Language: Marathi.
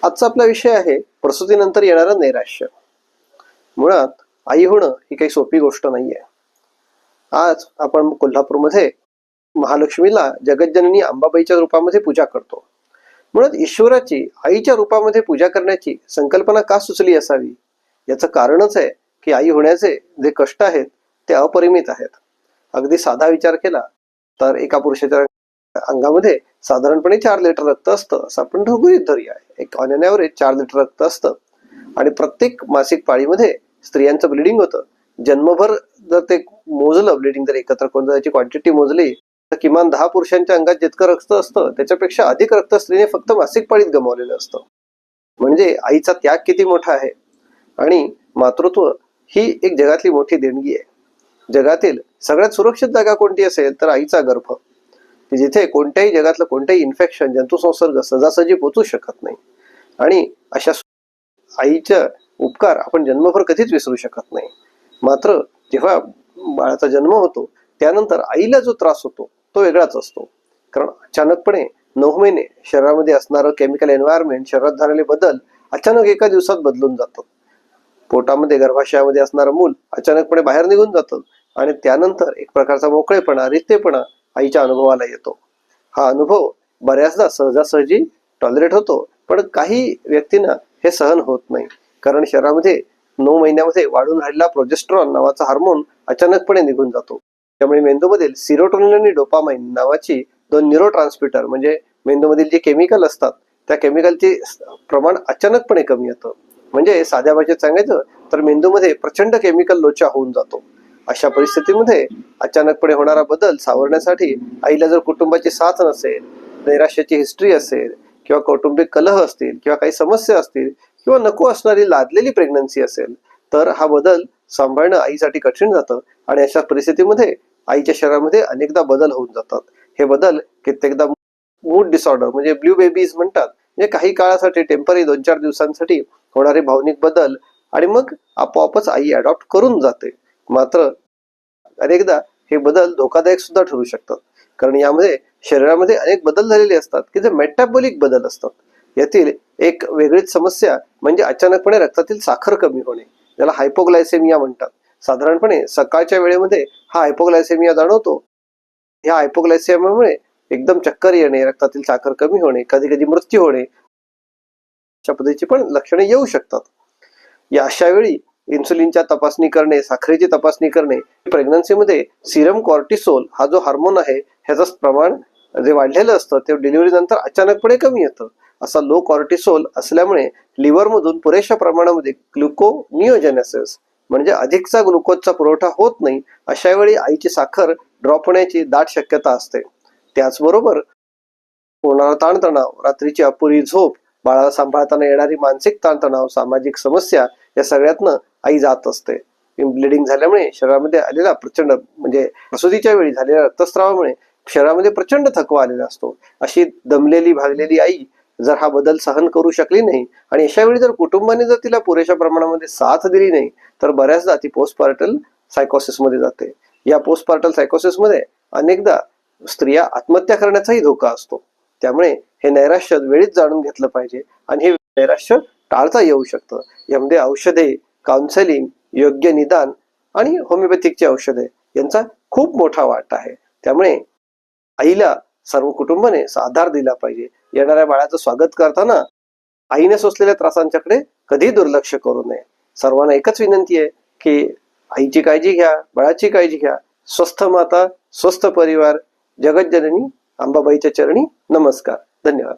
आजचा आपला विषय आहे प्रसूतीनंतर येणारं नैराश्य. मुळात आई होणं ही काही सोपी गोष्ट नाहीये. आज आपण कोल्हापूरमध्ये महालक्ष्मीला जगज्जननी अंबाबाईच्या रूपामध्ये पूजा करतो. मुळात ईश्वराची आईच्या रूपामध्ये पूजा करण्याची संकल्पना का सुचली असावी, याचं कारणच आहे की आई होण्याचे जे कष्ट आहेत ते अपरिमित आहेत. अगदी साधा विचार केला तर एका पुरुषाच्या अंगामध्ये साधारणपणे 4 लिटर रक्त असतं असं आपण गृहीत धरूया. एक ऑन एन ॲव्हरेज 4 लिटर रक्त असतं आणि प्रत्येक मासिक पाळीमध्ये स्त्रियांचं ब्लिडिंग होतं. जन्मभर जर ते मोजलं, ब्लिडिंग जर एकत्र करून त्याची क्वांटिटी मोजली तर किमान 10 पुरुषांच्या अंगात जितकं रक्त असतं त्याच्यापेक्षा अधिक रक्त स्त्रीने फक्त मासिक पाळीत गमावलेलं असतं. म्हणजे आईचा त्याग किती मोठा आहे. आणि मातृत्व ही एक जगातली मोठी देणगी आहे. जगातील सगळ्यात सुरक्षित जागा कोणती असेल तर आईचा गर्भ, की जिथे कोणत्याही जगातलं कोणत्याही इन्फेक्शन, जंतुसंसर्ग सहजासहजी पोचू शकत नाही. आणि अशा आईचा उपकार आपण जन्मभर कधीच विसरू शकत नाही. मात्र जेव्हा बाळाचा जन्म होतो त्यानंतर आईला जो त्रास होतो तो वेगळाच असतो. कारण अचानकपणे 9 महिने शरीरामध्ये असणारं केमिकल एन्व्हायरमेंट, शरीरात झालेले बदल अचानक एका दिवसात बदलून जातात. पोटामध्ये गर्भाशयामध्ये असणारं मूल अचानकपणे बाहेर निघून जातं आणि त्यानंतर एक प्रकारचा मोकळेपणा, रित्तेपणा आईच्या अनुभवाला येतो. हा अनुभव बऱ्याचदा सहजासहजी टॉलरेट होतो, पण काही व्यक्तींना हे सहन होत नाही. कारण शरीरामध्ये 9 महिन्यामध्ये वाढून राहिलेला प्रोजेस्टेरॉन नावाचा हार्मोन अचानकपणे निघून जातो. त्यामुळे मेंदूमधील सेरोटोनिन आणि डोपामाइन नावाची 2 न्यूरोट्रान्समीटर म्हणजे मेंदूमधील जे केमिकल असतात त्या केमिकलचे प्रमाण अचानकपणे कमी येतं. म्हणजे साध्या भाषेत सांगायचं तर मेंदूमध्ये प्रचंड केमिकल लोचा होऊन जातो. अशा परिस्थितीमध्ये अचानकपणे होणारा बदल सावरण्यासाठी आईला जर कुटुंबाची साथ नसेल, नैराश्याची हिस्ट्री असेल किंवा कौटुंबिक कलह असतील किंवा काही समस्या असतील किंवा नको असणारी लादलेली प्रेग्नन्सी असेल तर हा बदल सांभाळणं आईसाठी कठीण जातं. आणि अशा परिस्थितीमध्ये आईच्या शरीरामध्ये अनेकदा बदल होऊन जातात. हे बदल कित्येकदा मूड डिसऑर्डर म्हणजे ब्ल्यू बेबीज म्हणतात, म्हणजे काही काळासाठी टेम्पररी 2-4 दिवसांसाठी होणारे भावनिक बदल आणि मग आपोआपच आई अडॉप्ट करून जाते. मात्र अनेकदा हे बदल धोकादायक सुद्धा ठरू शकतात. कारण यामध्ये शरीरामध्ये अनेक बदल झालेले असतात की जे मेटाबॉलिक बदल असतात. यातील एक वेगळीच समस्या म्हणजे अचानकपणे रक्तातील साखर कमी होणे, ज्याला हायपोग्लायसेमिया म्हणतात. साधारणपणे सकाळच्या वेळेमध्ये हा हायपोग्लायसेमिया जाणवतो. ह्या हायपोग्लायसेमियामुळे एकदम चक्कर येणे, रक्तातील साखर कमी होणे, कधी कधी मृत्यू होणे अशा पद्धतीची पण लक्षणे येऊ शकतात. या अशा वेळी इन्सुलिनच्या तपासणी करणे, साखरेची तपासणी करणे. प्रेग्नन्सीमध्ये सिरम कॉर्टिसोल हा जो हार्मोन आहे ह्याचं प्रमाण जे वाढलेलं असतं ते डिलिव्हरी नंतर अचानकपणे कमी येतं. असा लो कॉर्टिसोल असल्यामुळे लिव्हरमधून पुरेशा प्रमाणामध्ये ग्लुकोनिओजेनेसिस म्हणजे अधिकचा ग्लुकोजचा पुरवठा होत नाही. अशा वेळी आईची साखर ड्रॉप होण्याची दाट शक्यता असते. त्याचबरोबर होणारा ताणतणाव, रात्रीची अपुरी झोप, बाळाला सांभाळताना येणारी मानसिक ताणतणाव, सामाजिक समस्या या सगळ्यातनं आई जात असते. ब्लिडिंग झाल्यामुळे शरीरामध्ये आलेला प्रचंड म्हणजे प्रसूतीच्या वेळी झालेल्या रक्तस्रावामुळे शरीरामध्ये प्रचंड थकवा आलेला असतो. अशी दमलेली भागलेली आई जर हा बदल सहन करू शकली नाही आणि अशा वेळी जर कुटुंबाने जर तिला पुरेशा प्रमाणामध्ये साथ दिली नाही तर बऱ्याचदा ती पोस्टपार्टल सायकोसिस मध्ये जाते. या पोस्टपार्टल सायकोसिस मध्ये अनेकदा स्त्रिया आत्महत्या करण्याचाही धोका असतो. त्यामुळे हे नैराश्य वेळीच जाणून घेतलं पाहिजे आणि हे नैराश्य टाळता येऊ शकतं. यामध्ये औषधे, काउन्सेलिंग, योग्य निदान आणि होमिओपॅथिकची औषधे यांचा खूप मोठा वाटा आहे. त्यामुळे आईला सर्व कुटुंबाने आधार दिला पाहिजे. येणाऱ्या बाळाचं स्वागत करताना आईने सोसलेल्या त्रासांच्याकडे कधी दुर्लक्ष करू नये. सर्वांना एकच विनंती आहे की आईची काळजी घ्या, बाळाची काळजी घ्या. स्वस्थ माता, स्वस्थ परिवार. जगज्जननी अंबाबाईच्या चरणी नमस्कार. धन्यवाद.